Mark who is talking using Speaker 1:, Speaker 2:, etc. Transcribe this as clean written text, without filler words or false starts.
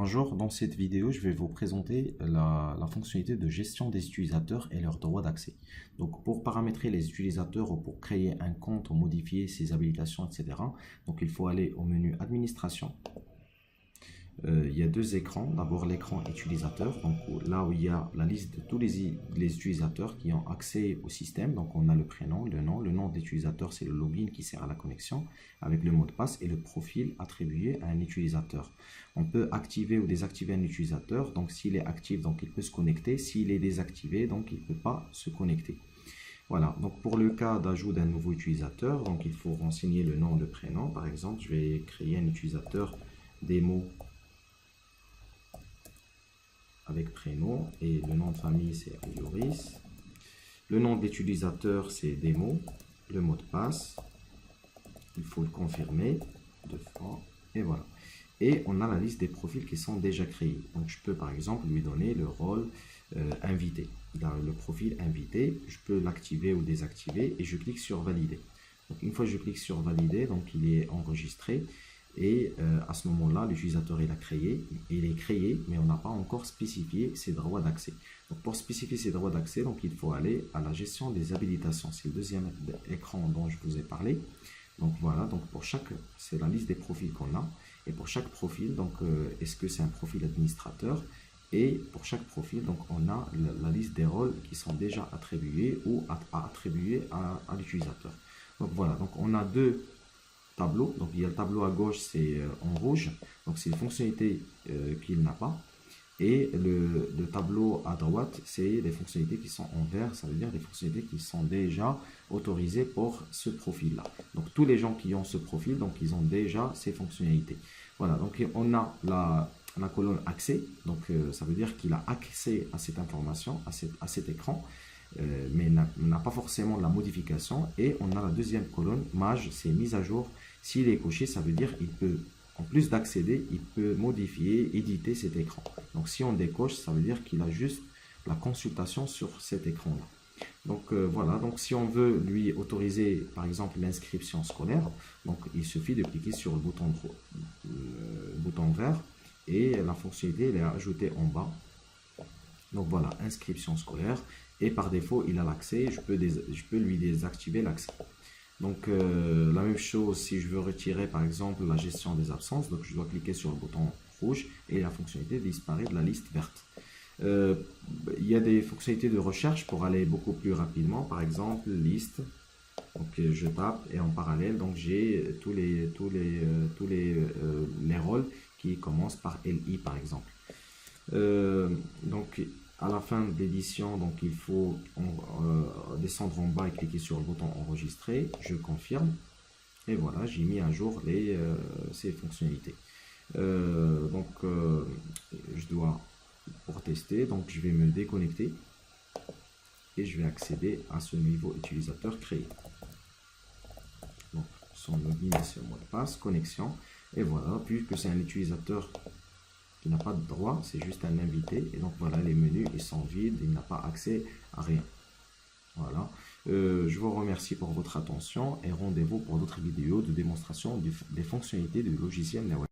Speaker 1: Bonjour, dans cette vidéo, je vais vous présenter la fonctionnalité de gestion des utilisateurs et leurs droits d'accès. Donc, pour paramétrer les utilisateurs ou pour créer un compte ou modifier ses habilitations, etc. Donc, il faut aller au menu Administration. Il y a deux écrans. D'abord, l'écran utilisateur, donc là où il y a la liste de tous les utilisateurs qui ont accès au système. Donc, on a le prénom, le nom. Le nom d'utilisateur, c'est le login qui sert à la connexion avec le mot de passe et le profil attribué à un utilisateur. On peut activer ou désactiver un utilisateur. Donc, s'il est actif, donc il peut se connecter. S'il est désactivé, donc il ne peut pas se connecter. Voilà, donc pour le cas d'ajout d'un nouveau utilisateur, donc il faut renseigner le nom, le prénom. Par exemple, je vais créer un utilisateur démo avec prénom et le nom de famille c'est Yoris. Le nom de l'utilisateur c'est démo. Le mot de passe, il faut le confirmer 2 fois et voilà. Et on a la liste des profils qui sont déjà créés. Donc je peux par exemple lui donner le rôle invité. Le profil invité, je peux l'activer ou désactiver et je clique sur valider. Donc une fois que je clique sur valider, donc il est enregistré. Et à ce moment-là, l'utilisateur il est créé, mais on n'a pas encore spécifié ses droits d'accès. Donc pour spécifier ses droits d'accès, donc il faut aller à la gestion des habilitations. C'est le deuxième écran dont je vous ai parlé. Donc voilà, donc pour chaque, c'est la liste des profils qu'on a. Et pour chaque profil, donc est-ce que c'est un profil administrateur? Et pour chaque profil, donc on a la liste des rôles qui sont déjà attribués ou attribués à l'utilisateur. Donc voilà, donc on a deux tableau. Donc il y a le tableau à gauche, c'est en rouge, donc c'est les fonctionnalités qu'il n'a pas, et le tableau à droite, c'est les fonctionnalités qui sont en vert, ça veut dire les fonctionnalités qui sont déjà autorisées pour ce profil là. Donc tous les gens qui ont ce profil, donc ils ont déjà ces fonctionnalités. Voilà, donc on a la colonne accès, donc ça veut dire qu'il a accès à cette information, à cet écran, mais n'a pas forcément la modification. Et on a la deuxième colonne, mage, c'est mise à jour. S'il est coché, ça veut dire qu'il peut, en plus d'accéder, il peut modifier, éditer cet écran. Donc si on décoche, ça veut dire qu'il a juste la consultation sur cet écran-là. Donc voilà, donc si on veut lui autoriser par exemple l'inscription scolaire, donc il suffit de cliquer sur le bouton vert et la fonctionnalité elle est ajoutée en bas. Donc voilà, inscription scolaire, et par défaut il a l'accès, je peux lui désactiver l'accès. Donc la même chose si je veux retirer par exemple la gestion des absences, donc je dois cliquer sur le bouton rouge et la fonctionnalité disparaît de la liste verte. Il y a des fonctionnalités de recherche pour aller beaucoup plus rapidement, par exemple liste, donc je tape et en parallèle donc j'ai tous les rôles qui commencent par LI par exemple. Donc à la fin de l'édition, donc il faut descendre en bas et cliquer sur le bouton enregistrer, je confirme et voilà, j'ai mis à jour ces fonctionnalités. Donc je dois, pour tester, donc je vais me déconnecter et je vais accéder à ce nouveau utilisateur créé. Donc son login et son mot de passe, connexion, et voilà, puisque c'est un utilisateur qui n'a pas de droit, c'est juste un invité, et donc voilà, les menus ils sont vides, il n'a pas accès à rien. Voilà, je vous remercie pour votre attention et rendez-vous pour d'autres vidéos de démonstration des fonctionnalités du logiciel Nawak.